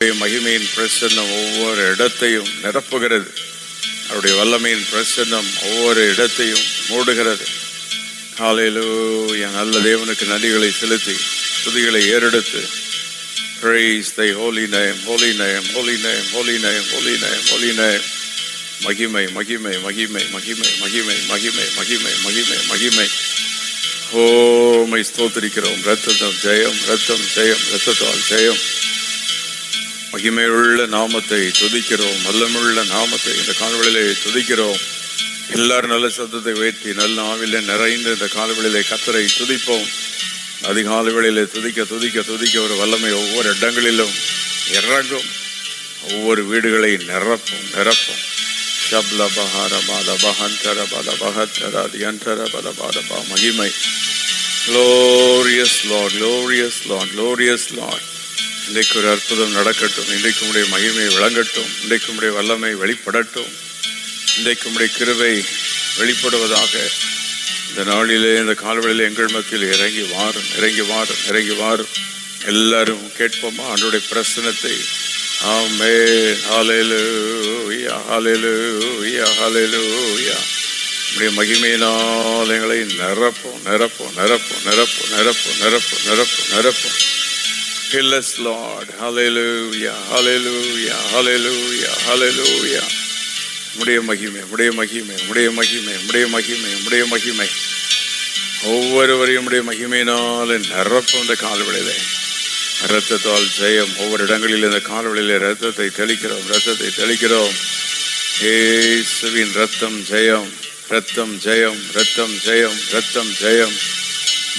மகிமையின் பிரசன்னம் ஒவ்வொரு இடத்தையும் நிரப்புகிறது. அவருடைய வல்லமையின் பிரசன்னம் ஒவ்வொரு இடத்தையும் மூடுகிறது. ஹல்லேலூயா. நல்ல தேவனுக்கு நன்றிகளை செலுத்தி துதிகளை ஏறெடுத்து praise thy holy name, holy name, holy name, holy name, holy name, holy name. மகிமை மகிமை மகிமை மகிமை மகிமை மகிமை மகிமை மகிமை மகிமை. ஓமை ஸ்தோத்திரிக்கிறோம். ரத்தம் ஜெயம், ரத்தம் ஜெயம், ரத்தத்தால் ஜெயம். மகிமையுள்ள நாமத்தை துதிக்கிறோம். வல்லமுள்ள நாமத்தை இந்த காலவெளியிலே துதிக்கிறோம். எல்லாரும் நல்ல சத்தத்தை உயர்த்தி நல்ல ஆவிலே நிறைந்து இந்த காலவெளியிலே கர்த்தரை துதிப்போம். அதிகாலை வேளையிலே துதிக்க துதிக்க துதிக்க ஒரு வல்லமை ஒவ்வொரு இடங்களிலும் இறங்கும். ஒவ்வொரு வீடுகளை நிரப்பும் நிரப்பும். மகிமை. Glorious Lord, glorious Lord, glorious Lord. இன்றைக்கு ஒரு அற்புதம் நடக்கட்டும். இன்றைக்கு உடைய மகிமை விளங்கட்டும். இன்றைக்கு உடைய வல்லமை வெளிப்படட்டும். இன்றைக்கு உடைய கிருபை வெளிப்படுவதாக. இந்த நாளிலே இந்த காலவெளியிலே எங்கள் மத்தியில் இறங்கி வாரும், இறங்கி வாரும், இறங்கி வாரும். எல்லாரும் கேட்போமா ஆண்டவருடைய பிரசன்னத்தை? ஆமென். ஹல்லேலூயா, ஹல்லேலூயா, ஹல்லேலூயா. நம்முடைய மகிமையினால் எங்களை நிரப்பும் நிரப்பும் நிரப்பும் நிரப்பும் நிரப்பும் நிரப்பும் நிரப்பும் நிரப்பும். Fill us, Lord. Hallelujah, hallelujah, hallelujah, hallelujah. உம்முடைய மகிமை, உம்முடைய மகிமை, உம்முடைய மகிமை, உம்முடைய மகிமை, உம்முடைய மகிமை. ஒவ்வொருவரையும் உம்முடைய மகிமையினால் நிரப்பும். இந்த காலவெளியிலே இரத்தத்தால் ஜெயம். ஒவ்வொரு இடங்களில் இந்த காலவெளியிலே இரத்தத்தை தெளிக்கிறோம், இரத்தத்தை தெளிக்கிறோம். இயேசுவின் இரத்தம் ஜெயம், இரத்தம் ஜெயம், இரத்தம் ஜெயம், இரத்தம் ஜெயம்.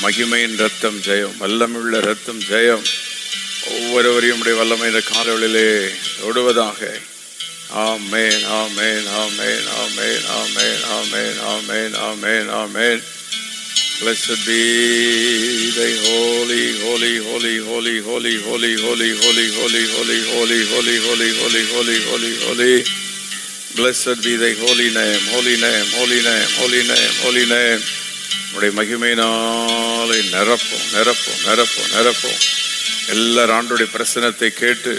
மகிமையின் இரத்தம் ஜெயம், வல்லமுள்ள இரத்தம் ஜெயம். ஒவ்வொருவரையும் உடைய வல்லமை இந்த காலவெளியிலே தொடுவதாக. ஆமென், ஆமென், ஆமென், ஆமென், ஆமென், ஆமென், ஆமென், ஆமென், ஆமென். Blessed be thy holy, holy, holy, holy, holy, holy, holy, holy, holy, holy, holy, holy, holy, holy, holy, holy, holy. Blessed be thy holy name, holy name, holy name, holy name, holy name. உடைய மகிமையினாலே நிரப்பும் நிரப்பும் நிரப்பும் நிரப்பும். எல்லாரும் ஆண்டவருடைய பிரசன்னத்தை கேட்டு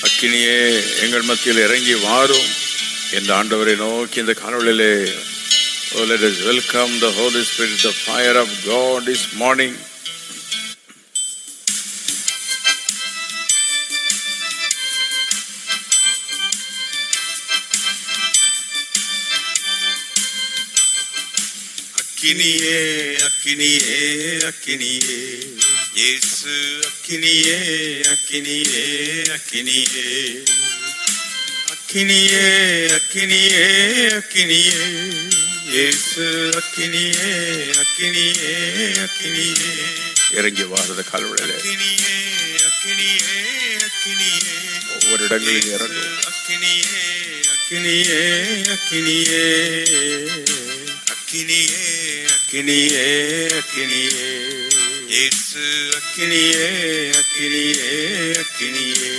அக்கினியே எங்கள் மத்தியில் இறங்கி வாரும் இந்த ஆண்டவரை நோக்கி இந்த காணொளியிலே. Oh, let us welcome the Holy Spirit, the fire of God this morning. அக்கினியே அக்கினியே அக்கினியே இயேசு அக்கினியே அக்கினியே அக்கினியே அக்கினியே அக்கினியே அக்கினியே இயேசு அக்கினியே அக்கினியே அக்கினியே. இறங்கி வாரத கால்வளையிலே அக்கினியே அக்கினியே அக்கினியே. ஒவ்வொரு இடங்களில் இறங்கும். அக்கினியே அக்கினியே அக்கினியே அக்கினியே அக்கினியே அக்கினியே இயேசு அக்கினியே அக்கினியே அக்கினியே.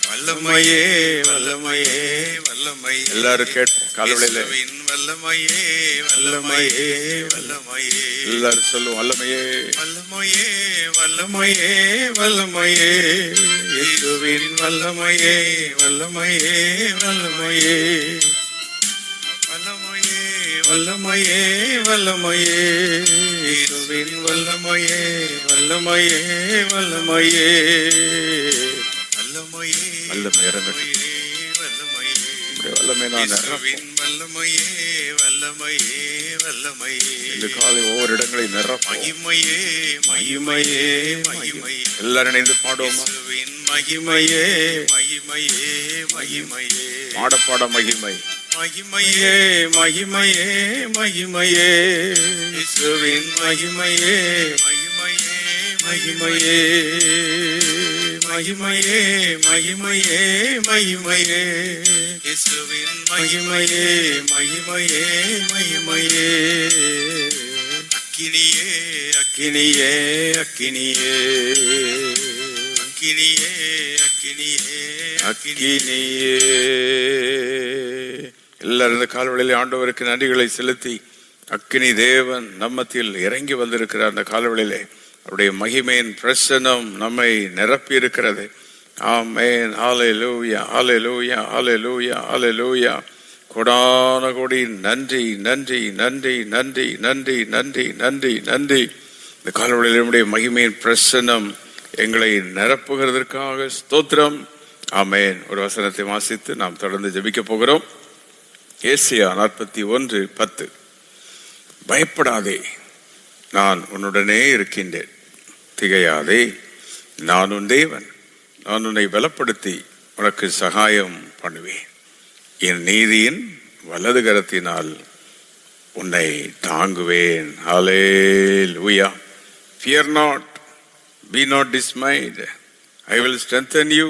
வல்லமையே வல்லமையே வல்லமை. எல்லாரும் கேட்போம் காலவெளியிலே. வல்லமையே வல்லமையே வல்லமையே. எல்லாரும் சொல்லுவோம் வல்லமையே வல்லமையே வல்லமையே வல்லமையே. இயேசுவின் வல்லமையே வல்லமையே வல்லமையே வல்லமையே வல்லமையே வல்லமையே. இயேசுவின் வல்லமையே வல்லமையே வல்லமையே வல்லமையே வல்லமை இறங்கட்டும். வல்லமை நான் வல்லமையே வல்லமையே வல்லமையே. இந்த காலை ஒவ்வொரு இடங்களையும் நிரப்பும். மகிமையே மகிமையே மகிமை. எல்லாரும் இணைந்து பாடுவோமா? மகிமையே மகிமையே மகிமையே. பாட மகிமை மகிமையே மகிமையே மகிமையே. இயேசுவின் மகிமையே மகிமையே மகிமையே மகிமையே மகிமையே மகிமையே. இயேசுவின் மகிமையே மகிமையே மகிமையே. அக்கினியே அக்கினியே அக்கினியே அக்கினியே அக்கினியே அக்கினியே. எல்லாரும் இந்த காலவெளியிலே ஆண்டவருக்கு நன்றிகளை செலுத்தி அக்கினி தேவன் நம்மத்தில் இறங்கி வந்திருக்கிறார். அந்த காலவெளியிலே அவருடைய மகிமையின் பிரசன்னம் நம்மை நிரப்பி இருக்கிறது. ஆமென். ஹalleluya, ஹalleluya, ஹalleluya, ஹalleluya. கொடான கொடி நன்றி, நன்றி, நன்றி, நன்றி, நன்றி, நன்றி, நன்றி, நன்றி. இந்த காலவெளியில் நம்முடைய மகிமையின் பிரசன்னம் எங்களை நிரப்புகிறதற்காக ஸ்தோத்திரம். ஆமென். ஒரு வசனத்தை வாசித்து நாம் தொடர்ந்து ஜெபிக்க போகிறோம். ஏசாயா 41:10. பயப்படாதே, நான் உன்னுடனே இருக்கின்றேன். திகையாதே, நான் உன் தேவன். நான் உன்னை பலப்படுத்தி உனக்கு சகாயம் பண்ணுவேன். என் நீதியின் வலது கரத்தினால் உன்னை தாங்குவேன். ஹல்லேலூயா. Fear not, be not dismayed. I will strengthen you.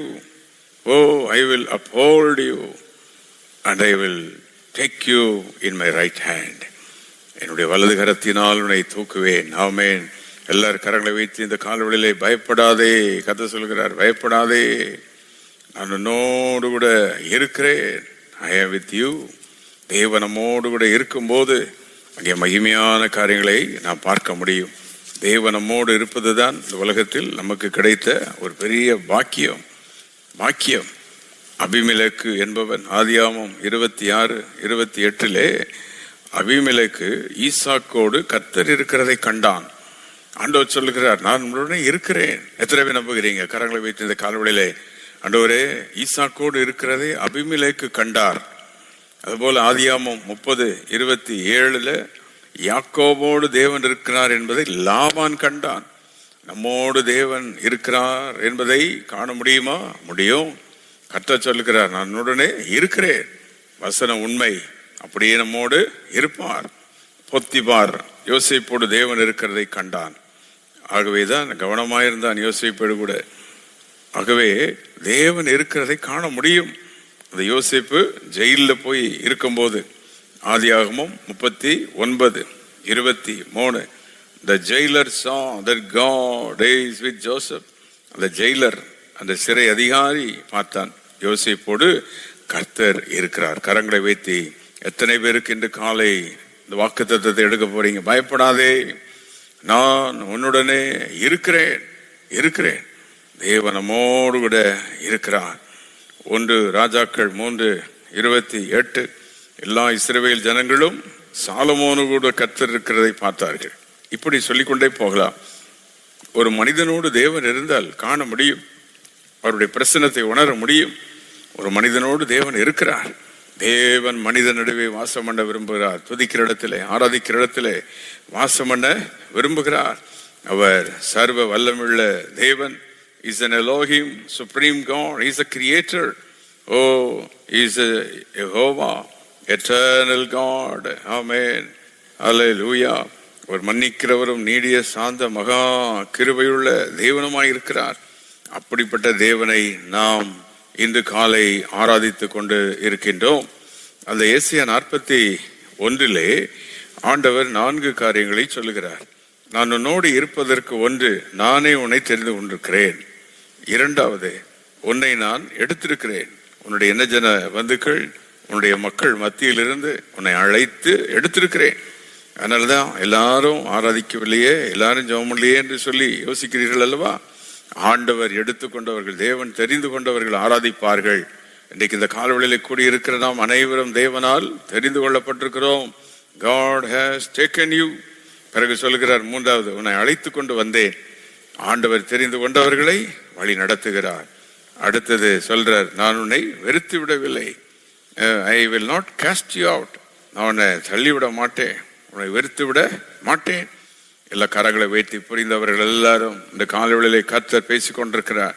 Oh, I will uphold you and I will take you in my right hand. என்னுடைய வலது கரத்தினால் உன்னை தூக்குவேன். ஆமென். எல்லாரும் கரங்களை வைத்து இந்த காலவெளியிலே பயப்படாதே, கர்த்தர் சொல்கிறார், பயப்படாதே, நான் உன்னோடு கூட இருக்கிறேன். I am with you. தேவன் நம்மோடு கூட இருக்கும்போது அங்கே மகிமையான காரியங்களை நாம் பார்க்க முடியும். தேவன் நம்மோடு இருப்பதுதான் இந்த உலகத்தில் நமக்கு கிடைத்த ஒரு பெரிய பாக்கியம். பாக்கியம். அபிமெலேக்கு என்பவன் ஆதியாகமம் 26:28 அபிமெலேக்கு ஈசாக்கோடு கர்த்தர் இருக்கிறதை கண்டான். ஆண்டவர் சொல்லுகிறார், நான் உங்களுடனே இருக்கிறேன். எத்தனை பேர் நம்புகிறீங்க? கரங்களை வைத்து இந்த காலவெளியிலே, ஆண்டவரே, ஈசாக்கோடு இருக்கிறதை அபிமெலேக்கு கண்டார். அதுபோல ஆதியாகமம் 30:27 யாக்கோபோடு தேவன் இருக்கிறார் என்பதை லாபான் கண்டான். நம்மோடு தேவன் இருக்கிறார் என்பதை காண முடியுமா? முடியும். கர்த்தர் சொல்லுகிறார், நான் உடனே இருக்கிறேன். வசனம் உண்மை. அப்படியே நம்மோடு இருப்பார். பொத்திபார் யோசேப்போடு தேவன் இருக்கிறதை கண்டான். ஆகவேதான் கவனமாயிருந்தான் யோசேப்போடு கூட. ஆகவே தேவன் இருக்கிறதை காண முடியும். அந்த யோசேப்பு ஜெயிலில் போய் இருக்கும்போது ஆதியாகமம் 39:23 The jailer saw that God is with Joseph. அந்த ஜெயிலர், அந்த சிறை அதிகாரி பார்த்தான், யோசேப்போடு கர்த்தர் இருக்கிறார். கரங்களை வைத்து எத்தனை பேருக்கு இன்று காலை இந்த வாக்குத்தத்தத்தை எடுக்க போறீங்க? பயப்படாதே, நான் உன்னுடனே இருக்கிறேன். இருக்கிறேன். தேவன் நம்மோடு கூட இருக்கிறார். 1 ராஜாக்கள் 3:28 எல்லா இஸ்ரவேல் ஜனங்களும் சாலமோனு கூட கர்த்தர் இருக்கிறதை பார்த்தார்கள். இப்படி சொல்லிக்கொண்டே போகலாம். ஒரு மனிதனோடு தேவன் இருந்தால் காண முடியும், அவருடைய பிரசன்னத்தை உணர முடியும். ஒரு மனிதனோடு தேவன் இருக்கிறார். தேவன் மனித நடுவே வாசம் பண்ண விரும்புகிறார். துதிக்கிற இடத்திலே, ஆராதிக்கிற இடத்திலே வாசம் பண்ண விரும்புகிறார். அவர் சர்வ வல்லமுள்ள தேவன். Is an Elohim, supreme God. He is a creator. Oh, he is a Jehovah, eternal God. Amen. Hallelujah. ஒரு மன்னிக்கிறவரும் நீடிய சாந்த மகா கிருபையுள்ள தேவனுமாய் இருக்கிறார். அப்படிப்பட்ட தேவனை நாம் இன்று காலை ஆராதித்து கொண்டு இருக்கின்றோம். அந்த ஏசாயா 41 ஆண்டவர் 4 காரியங்களை சொல்லுகிறார். நான் உன்னோடு இருப்பதற்கு 1, நானே உன்னை தெரிந்து கொண்டிருக்கிறேன். 2வது, உன்னை நான் எடுத்திருக்கிறேன். உன்னுடைய இனஜன பந்துக்கள், உன்னுடைய மக்கள் மத்தியிலிருந்து உன்னை அழைத்து எடுத்திருக்கிறேன். அதனாலதான் எல்லாரும் ஆராதிக்கவில்லையே, எல்லாரும் ஜெபம் இல்லையே என்று சொல்லி யோசிக்கிறீர்கள் அல்லவா? ஆண்டவர் எடுத்துக்கொண்டவர்கள், தேவன் தெரிந்து கொண்டவர்கள் ஆராதிப்பார்கள். இன்றைக்கு இந்த காலவெளியிலே கூடியிருக்கிற நாம் அனைவரும் தேவனால் தெரிந்து கொள்ளப்பட்டிருக்கிறோம். God has taken you. பிறகு சொல்லுகிறார் 3வது, உன்னை அழைத்து கொண்டு வந்தேன். ஆண்டவர் தெரிந்து கொண்டவர்களை வழி நடத்துகிறார். அடுத்தது சொல்றார், நான் உன்னை வெறுத்து விடவில்லை. I will not cast you out. நான் உன்னை தள்ளிவிட மாட்டேன், உன்னை வெறுத்து விட மாட்டேன். எல்லா கரங்களை வைத்து புரிந்தவர்கள் எல்லாரும் இந்த காலவெளியிலே கர்த்தர் பேசிக் கொண்டிருக்கிறார்.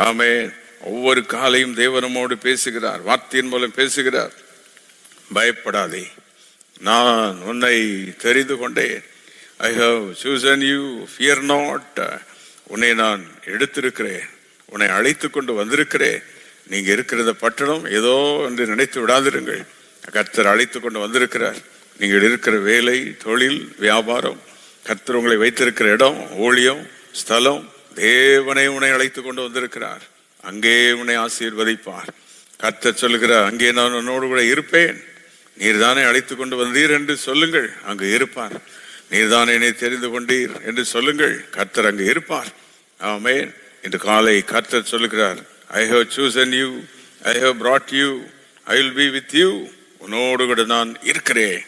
ஆமென். ஒவ்வொரு காலையும் தேவனமோடு பேசுகிறார், வார்த்தையின் மூலம் பேசுகிறார். பயப்படாதே, நான் உன்னை தெரிந்து கொண்டேன். I have chosen you, fear not. உன்னை நான் எடுத்திருக்கிறேன், உன்னை அழைத்து கொண்டு வந்திருக்கிறேன். நீங்க இருக்கிறத பட்டணம் ஏதோ என்று நினைத்து விடாதிருங்கள். கர்த்தர் அழைத்து கொண்டு வந்திருக்கிறார். நீங்கள் இருக்கிற வேலை, தொழில், வியாபாரம், கர்த்தர் உங்களை வைத்திருக்கிற இடம், ஊழியம், ஸ்தலம், தேவனை உன்னை அழைத்து கொண்டு வந்திருக்கிறார். அங்கே உன்னை ஆசீர்வதிப்பார். கர்த்தர் சொல்லுகிறார், அங்கே நான் உன்னோடு கூட இருப்பேன். நீர்தானே அழைத்து கொண்டு வந்தீர் என்று சொல்லுங்கள், அங்கு இருப்பார். நீர்தானே என்னை தெரிந்து கொண்டீர் என்று சொல்லுங்கள், கர்த்தர் அங்கு இருப்பார். ஆமென். இன்று காலை கர்த்தர் சொல்லுகிறார், I have chosen you, I have brought you, I will be with you. உன்னோடு கூட நான் இருக்கிறேன்.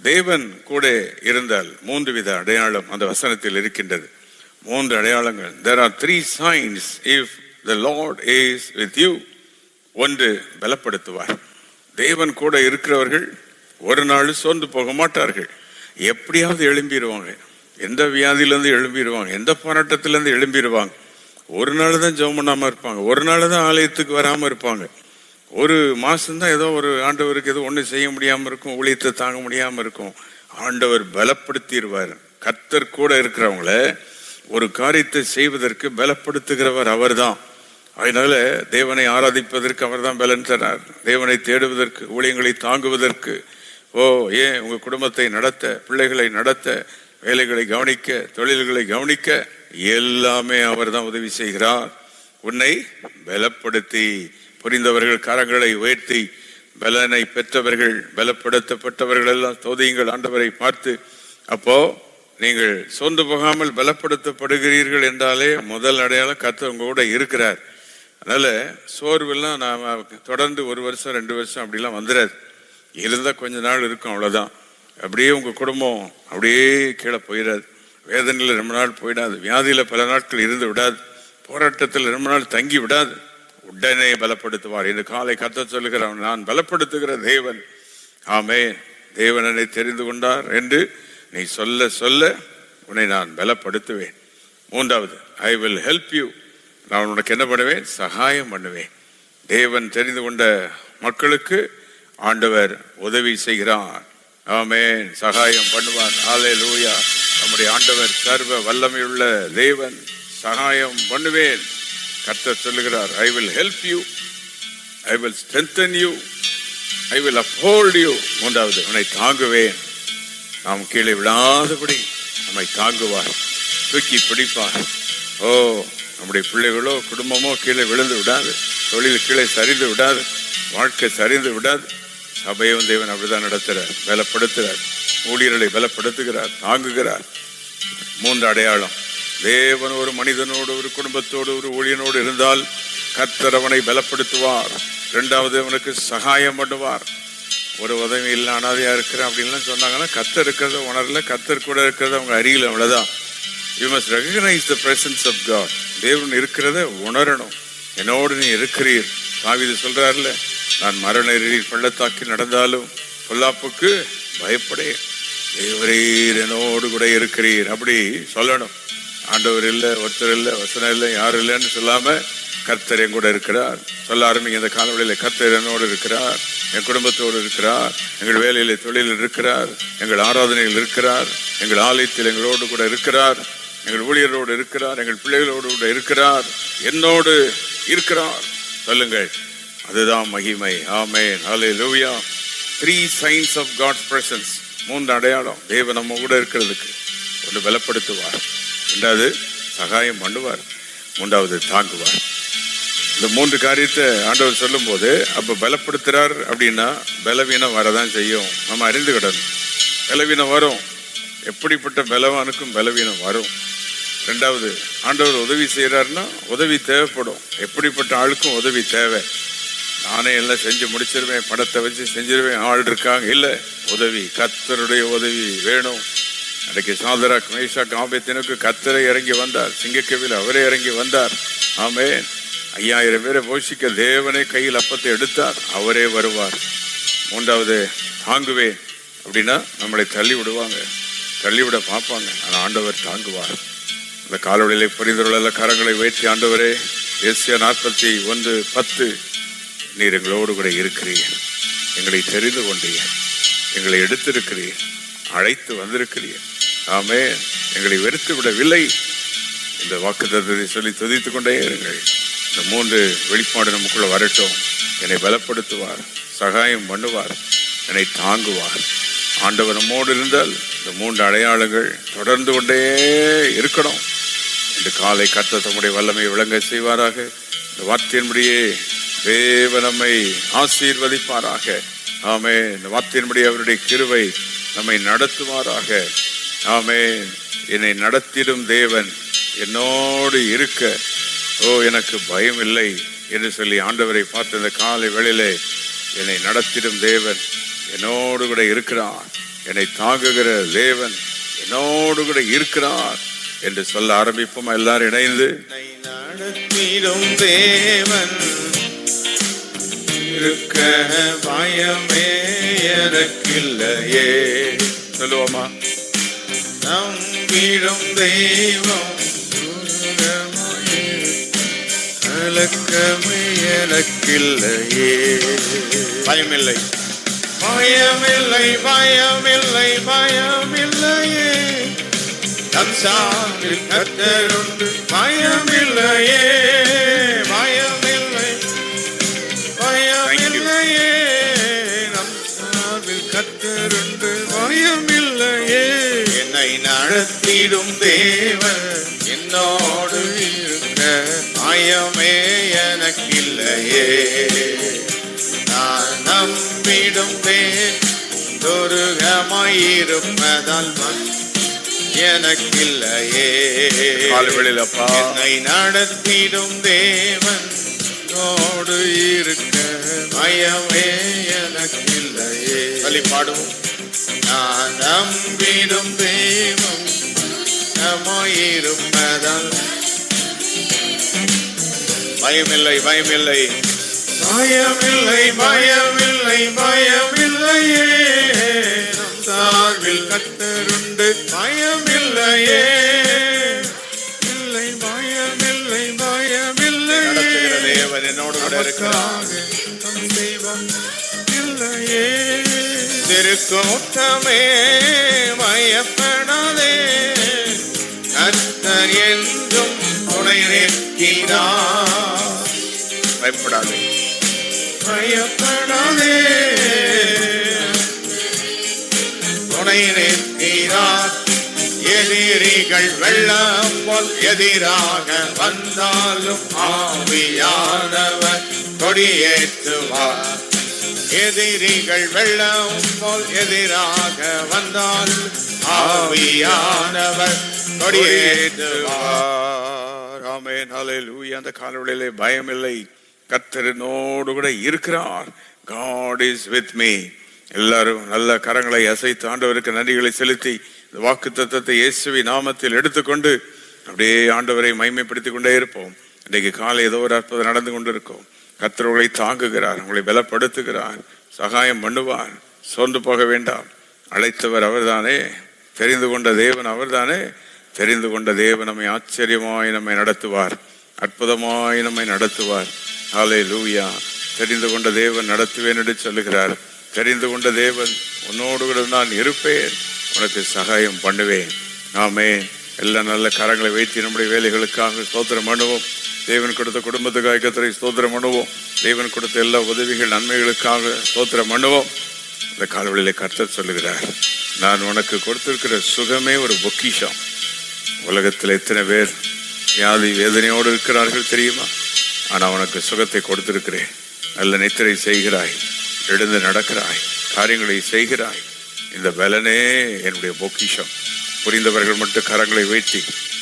தேவன் கூட இருந்தால் 3 வித அடையாளம் அந்த வசனத்தில் இருக்கின்றது. 3 அடையாளங்கள். There are 3 signs if the Lord is with you. ஒன்று, பலப்படுத்துவார். தேவன் கூட இருக்கிறவர்கள் ஒரு நாள் சோர்ந்து போக மாட்டார்கள். எப்படியாவது எழும்பிடுவாங்க. எந்த வியாதியிலேருந்து எழும்பிடுவாங்க, எந்த போராட்டத்திலேருந்து எழும்பிடுவாங்க. ஒரு நாள் தான் ஜெபம் பண்ணாமல் இருப்பாங்க, ஒரு நாள் தான் ஆலயத்துக்கு வராமல் இருப்பாங்க. ஒரு மாதம்தான் ஏதோ ஒரு ஆண்டவருக்கு ஏதோ ஒன்று செய்ய முடியாமல் இருக்கும், ஊழியத்தை தாங்க முடியாமல் இருக்கும். ஆண்டவர் பலப்படுத்திடுவார். கர்த்தர் கூட இருக்கிறவங்கள ஒரு காரியத்தை செய்வதற்கு பலப்படுத்துகிறவர் அவர் தான். அதனால தேவனை ஆராதிப்பதற்கு அவர் தான் பலன் தரார். தேவனை தேடுவதற்கு, ஊழியங்களை தாங்குவதற்கு, ஏன் உங்கள் குடும்பத்தை நடத்த, பிள்ளைகளை நடத்த, வேலைகளை கவனிக்க, தொழில்களை கவனிக்க எல்லாமே அவர் தான் உதவி செய்கிறார். உன்னை பலப்படுத்தி, புரிந்தவர்கள் கரங்களை உயர்த்தி, பலனை பெற்றவர்கள், பலப்படுத்தப்பட்டவர்கள் எல்லாம் தோதியுங்கள் ஆண்டவரை பார்த்து. அப்போ நீங்கள் சோர்ந்து போகாமல் பலப்படுத்தப்படுகிறீர்கள் என்றாலே முதல் அடையாளம் கர்த்தர் உங்க கூட இருக்கிறார். அதனால சோர்வெல்லாம் நாம தொடர்ந்து 1 வருஷம் 2 வருஷம் அப்படிலாம் வந்துடாது. இருந்தா கொஞ்ச நாள் இருக்கும், அவ்வளவுதான். அப்படியே உங்க குடும்பம் அப்படியே கீழே போயிடாது. வேதனையில் ரொம்ப நாள் போயிடாது. வியாதியில பல நாட்கள் இருந்து விடாது. போராட்டத்தில் ரொம்ப நாள் தங்கி விடாது. உடனே பலப்படுத்துவார். இந்த காலை கர்த்தர் சொல்லுகிறான், நான் பலப்படுத்துகிற தேவன். ஆமே, தேவன் என்னை தெரிந்து கொண்டார் என்று நீ சொல்ல சொல்ல உன்னை நான் பலப்படுத்துவேன். 3வது, ஐ வில் ஹெல்ப் யூ. நான் உனக்கு என்ன பண்ணுவேன்? சகாயம் பண்ணுவேன். தேவன் தெரிந்து கொண்ட மக்களுக்கு ஆண்டவர் உதவி செய்கிறார். ஆமென். சகாயம் பண்ணுவார். ஹல்லேலூயா. நம்முடைய ஆண்டவர் சர்வ வல்லமையுள்ள தேவன். சகாயம் பண்ணுவேன். கர்த்தர் சொல்லுகிறார், I will help you, I will strengthen you, I will uphold you. 3வது, உன்னை தாங்குவேன். நாம் கீழே விழாதபடி நம்மை தாங்குவார், தூக்கி பிடிப்பார். நம்முடைய பிள்ளைகளோ குடும்பமோ கீழே விழுந்து விடாது, தொழில் கீழே சரிந்து விடாது, வாழ்க்கை சரிந்து விடாது. சபையும் தேவன் அப்படிதான் நடத்துகிறார், பலப்படுத்துகிறார், ஊழியர்களை பலப்படுத்துகிறார், தாங்குகிறார். 3 அடையாளம். தேவன் ஒரு மனிதனோடு, ஒரு குடும்பத்தோடு, ஒரு ஊழியனோடு இருந்தால் கர்த்தர் அவனை பலப்படுத்துவார். 2வது, அவனுக்கு சகாயம் பண்ணுவார். ஒரு உதவி இல்லை, அனாதையா இருக்கிற அப்படின்லாம் சொன்னாங்கன்னா கர்த்தர் இருக்கிறத உணரல, கர்த்தர் கூட இருக்கிறத அவங்க அறியல, அவ்வளவுதான். You must recognise the presence of God. தேவன் இருக்கிறத உணரணும். என்னோடு நீ இருக்கிறீர். தாவீது சொல்றாருல, நான் மரண இருளில் பள்ளத்தாக்கில் நடந்தாலும் பொல்லாப்புக்கு பயப்படேன், தேவரீர் என்னோடு கூட இருக்கிறீர். அப்படி சொல்லணும். ஆண்டவர் இல்லை, ஒருத்தர் இல்லை, வசனம் இல்லை, யாரும் இல்லைன்னு சொல்லாம கர்த்தர் என் கூட இருக்கிறார் சொல்ல ஆரம்பிங்க. இந்த காலவெளியில கர்த்தர் என்னோடு இருக்கிறார், என் குடும்பத்தோடு இருக்கிறார், எங்கள் வேலையில தொழிலில் இருக்கிறார், எங்கள் ஆராதனையில் இருக்கிறார், எங்கள் ஆலயத்தில் எங்களோடு கூட இருக்கிறார், எங்கள் ஊழியரோடு இருக்கிறார், எங்கள் பிள்ளைகளோடு கூட இருக்கிறார், என்னோடு இருக்கிறார் சொல்லுங்கள். அதுதான் மகிமை. ஆமென். ஹல்லேலூயா. 3 signs of God's presence. 3 அடையாளம் தேவன் நம்ம கூட இருக்கிறதுக்கு. 1, பலப்படுத்துவார். 2வது, சகாயம் பண்ணுவார். 3வது, தாங்குவார். இந்த 3 காரியத்தை ஆண்டவர் சொல்லும் போது, அப்ப பலப்படுத்துறார் அப்படின்னா பலவீனம் வரதான் செய்யும். நம்ம அறிந்துகிடணும். பலவீனம் வரும். எப்படிப்பட்ட பலவானுக்கும் பலவீனம் வரும். 2வது, ஆண்டவர் உதவி செய்யறாருன்னா உதவி தேவைப்படும். எப்படிப்பட்ட ஆளுக்கும் உதவி தேவை. நானே எல்லாம் செஞ்சு முடிச்சிருவேன், படத்தை வச்சு செஞ்சிருவேன், ஆள் இருக்காங்க, இல்லை, உதவி, கர்த்தருடைய உதவி வேணும். அன்றைக்கு சாதராக், மேஷாக், ஆபேத்நேகோவுக்கு கர்த்தரை இறங்கி வந்தார். சிங்கக்கவியில் அவரே இறங்கி வந்தார். ஆமென். 5000 பேரை போஷிக்க தேவனே கையில் அப்பத்தை எடுத்தார். அவரே வருவார். 3வது, தாங்குவேன் அப்படின்னா நம்மளை தள்ளி விடுவாங்க, தள்ளிவிட பார்ப்பாங்க, ஆனால் ஆண்டவர் தாங்குவார். அந்த காலவெளியிலே புரிந்துள்ள கரங்களை உயர்த்தி, ஆண்டவரே, ஏசாயா 41:10, நீர் எங்களோடு கூட இருக்கிறீர், எங்களை தெரிந்து கொண்டீர், எங்களை எடுத்திருக்கிறீர், அழைத்து வந்திருக்கிறீர். ஆமென். எங்களை வெறுத்து விடவில்லை. இந்த வாக்குத்தத்தத்தை சொல்லி துதித்துக் கொண்டே இருங்கள். இந்த 3 வெளிப்பாடு நமக்குள்ள வரட்டும். என்னை பலப்படுத்துவார், சகாயம் பண்ணுவார், என்னை தாங்குவார். ஆண்டவர் நம்மோடு இருந்தால் இந்த 3 அடையாளங்கள் தொடர்ந்து கொண்டே இருக்கணும். இந்த காலை கர்த்தர் தம்முடைய வல்லமையை விளங்க செய்வாராக. இந்த வார்த்தையின்படியே தேவன் நம்மை ஆசீர்வதிப்பாராக. ஆமென். இந்த வார்த்தையின்படி அவருடைய கிருபை நம்மை நடத்துவாராக. ஆமென். என்னை நடத்திடும் தேவன் என்னோடு இருக்க எனக்கு பயம் இல்லை என்று சொல்லி ஆண்டவரை பார்த்து இந்த காலை வேளையிலே என்னை நடத்திடும் தேவன் என்னோடு கூட இருக்கிறார், என்னை தாங்குகிற தேவன் என்னோடு கூட இருக்கிறார் என்று சொல்ல ஆரம்பிப்போம். எல்லாரும் இணைந்து நடத்திடும் தேவன் இருக்க பயமே எனக்கில்லையே சொல்லுவோமா? நம்பிடும் தெய்வம் கலக்கமே எனக்கில்லையே. பயமில்லை பயமில்லை பயமில்லை பயமில்லையே, நம் சார்பில் கர்த்தருண்டு. பயமில்லையே பயமில்லை பயமில்லையே, நம் சார்பில் கர்த்தருண்டு. பயமில்லையே, என்னை நடத்திடும் தேவன் என்னோடு இருக்க பயமே எனக்கில்லையே. நான் நம்பிடும் துருகமாயிருப்பதால் எனக்கில்லையே. என்னை நடத்திடும் தேவன் என்னோடு இருக்க பயமே எனக்கில்லையே. சொல்லி பாடுவோம். நான் நம்பிடும் தேவன் இருப்பதால் பயமில்லை பயமில்லை பயமில்லை பயமில்லை பயமில்லையே, நம் சார்பில் கர்த்தருண்டு. பயமில்லையே இல்லை பயமில்லை பயமில்லையே, தேவன் என்னோடு கூட இருக்கிறார். தெய்வம் இல்லையே. திருக்கூட்டமே பயப்படாதே, கர்த்தர் என்றும் துணை நிற்கிறார். பயப்படாதே பயப்படாதே, துணை நிற்கிறார். எதிரிகள் வெள்ளம் போல் எதிராக வந்தாலும் ஆவியானவர் கொடியேற்றுவார். எதிரிகள் வெள்ளம் போல் எதிராக வந்தால் ஆவியானவர் கொடியேற்றுவார். ஆமென், ஹல்லேலூயா. அந்த காலவெளியிலே பயமில்லை, கர்த்தர் என்னோடு கூட இருக்கிறார். God is with me. எல்லாரும் நல்ல கரங்களை அசைத்து ஆண்டவருக்கு நன்றிகளை செலுத்தி இந்த வாக்குத்தத்தத்தை இயேசுவின் நாமத்தில் எடுத்துக்கொண்டு அப்படியே ஆண்டவரை மகிமைப்படுத்திக் கொண்டே இருப்போம். இன்றைக்கு காலை ஏதோ ஒரு அற்புதம் நடந்து கொண்டிருக்கும். கர்த்தர் உங்களை தாங்குகிறார், உங்களை பலப்படுத்துகிறார், சகாயம் பண்ணுவார். சோர்ந்து போக வேண்டாம். அழைத்தவர் அவர்தானே, தெரிந்து கொண்ட தேவன் அவர்தானே. தெரிந்து கொண்ட தேவன் நம்மை ஆச்சரியமாய் நம்மை நடத்துவார், அற்புதமாய் நம்மை நடத்துவார். ஹல்லேலூயா. தெரிந்து கொண்ட தேவன் நடத்துவேன் என்று சொல்லுகிறார். தெரிந்து கொண்ட தேவன் உன்னோடு கூட நான் இருப்பேன், உனக்கு சகாயம் பண்ணுவேன். ஆமென். எல்லா நல்ல கரங்களை வைத்து நம்முடைய வேலைகளுக்காக ஸ்தோத்திரம் பண்ணுவோம். தேவன் கொடுத்த குடும்பத்துக்காக கர்த்தரை ஸ்தோத்திரம் பண்ணுவோம். தேவன் கொடுத்த எல்லா உதவிகள் நன்மைகளுக்காக ஸ்தோத்திரம் பண்ணுவோம். இந்த காலவெளியிலே கர்த்தர் சொல்லுகிறார், நான் உனக்கு கொடுத்திருக்கிற சுகமே ஒரு பொக்கிஷம். உலகத்தில் எத்தனை பேர் வியாதி வேதனையோடு இருக்கிறார்கள் தெரியுமா? ஆனால் உனக்கு சுகத்தை கொடுத்திருக்கிறேன். நல்ல நித்திரை செய்கிறாய், எழுந்து நடக்கிறாய், காரியங்களை செய்கிறாய். இந்த பலனே என்னுடைய பொக்கிஷம். புரிந்தவர்கள் மட்டும் கரங்களை வைத்து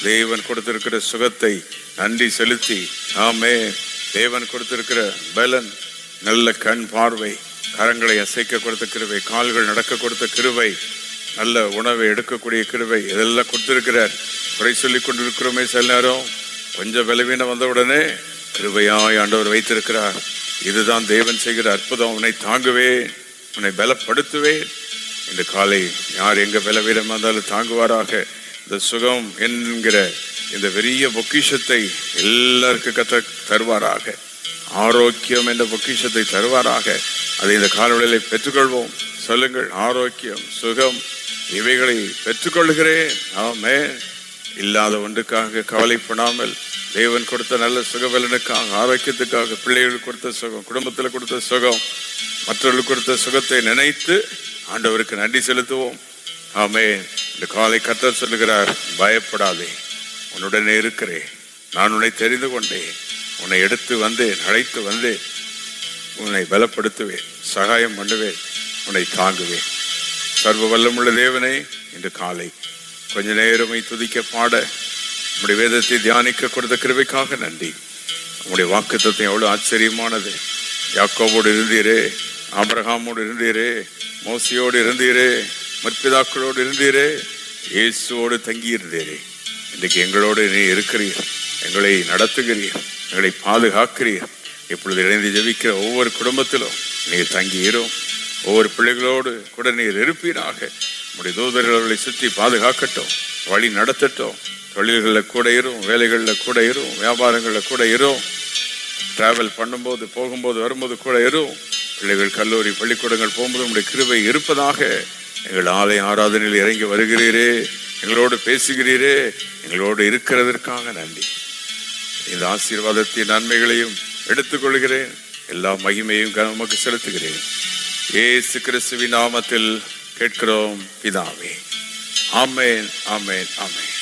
தேவன் கொடுத்திருக்கிற சுகத்தை நன்றி செலுத்தி, ஆமே, தேவன் கொடுத்திருக்கிற பலன், நல்ல கண் பார்வை, கரங்களை அசைக்க கொடுத்த கிருபை, கால்கள் நடக்க கொடுத்த கிருபை, நல்ல உணவை எடுக்கக்கூடிய கிருபை, இதெல்லாம் கொடுத்திருக்கிறார். குறை சொல்லி கொண்டிருக்கிறோமே சில நேரம். கொஞ்சம் பலவீனம் வந்தவுடனே கிருபையாய் ஆண்டவர் வைத்திருக்கிறார். இதுதான் தேவன் செய்கிற அற்புதம். உன்னை தாங்குவேன், உன்னை பலப்படுத்துவேன். இந்த காலை யார் எங்க பலவீனம் வந்தாலும் தாங்குவாராக. இந்த சுகம் என்கிற இந்த பெரிய பொக்கிஷத்தை எல்லாருக்கும் கத்த தருவாராக. ஆரோக்கியம் என்ற பொக்கிஷத்தை தருவாராக. அதை இந்த காலவெளியிலே பெற்றுக்கொள்வோம். சொல்லுங்கள், ஆரோக்கியம், சுகம் இவைகளை பெற்றுக்கொள்கிறேன். ஆமென். இல்லாத ஒன்றுக்காக கவலைப்படாமல் தேவன் கொடுத்த நல்ல சுகபலனுக்காக, ஆரோக்கியத்துக்காக, பிள்ளைகளுக்கு கொடுத்த சுகம், குடும்பத்தில் கொடுத்த சுகம், மற்றவர்களுக்கு கொடுத்த சுகத்தை நினைத்து ஆண்டவருக்கு நன்றி செலுத்துவோம். ஆமென். இந்த காலை கர்த்தர் சொல்லுகிறார், பயப்படாதே, உன்னுடனே இருக்கிறேன். நான் உன்னை தெரிந்து கொண்டேன், உன்னை எடுத்து வந்தேன், அழைத்து வந்தேன், உன்னை பலப்படுத்துவேன், சகாயம் பண்ணுவேன், உன்னை தாங்குவேன். சர்வ வல்லமுள்ள தேவனே, இன்று காலை கொஞ்ச நேரமை துதிக்க பாட நம்முடைய வேதத்தை தியானிக்க கொடுத்த கிருபைக்காக நன்றி. உங்களுடைய வாக்குத்தத்தம் எவ்வளவு ஆச்சரியமானது. யாக்கோபோடு இருந்தீரே, ஆபிரகாமோடு இருந்தீரே, மோசையோடு இருந்தீரே, முற்பிதாக்களோடு இருந்தீரே, இயேசுவோடு தங்கி இருந்தீரே. இன்றைக்கு எங்களோடு நீ இருக்கிறீர், எங்களை நடத்துகிறீர், எங்களை பாதுகாக்கிறீர். இப்பொழுது இணைந்து ஜெபிக்கிற ஒவ்வொரு குடும்பத்திலும் நீர் தங்கியிரும். ஒவ்வொரு பிள்ளைகளோடு கூட நீர் இருப்பீராக. உடைய தூதர்களை சுற்றி பாதுகாக்கட்டும், வழி நடத்தட்டும். தொழில்களில் கூட இரும், வேலைகளில் கூட இரும், வியாபாரங்களில் கூட இரும். டிராவல் பண்ணும்போது, போகும்போது, வரும்போது கூட இரும். பிள்ளைகள் கல்லூரி பள்ளிக்கூடங்கள் போகும்போது உடைய கிருபை இருப்பதாக. எங்கள் ஆலய ஆராதனையில் இறங்கி வருகிறீரே, எங்களோடு பேசுகிறீரே, எங்களோடு இருக்கிறதற்காக நன்றி. இந்த ஆசீர்வாதத்தின் நன்மைகளையும் எடுத்துக்கொள்கிறேன். எல்லா மகிமையும் உமக்கு செலுத்துகிறேன். இயேசு கிறிஸ்துவின் நாமத்தில் கேட்கிறோம் பிதாவே. ஆமென், ஆமென், ஆமென்.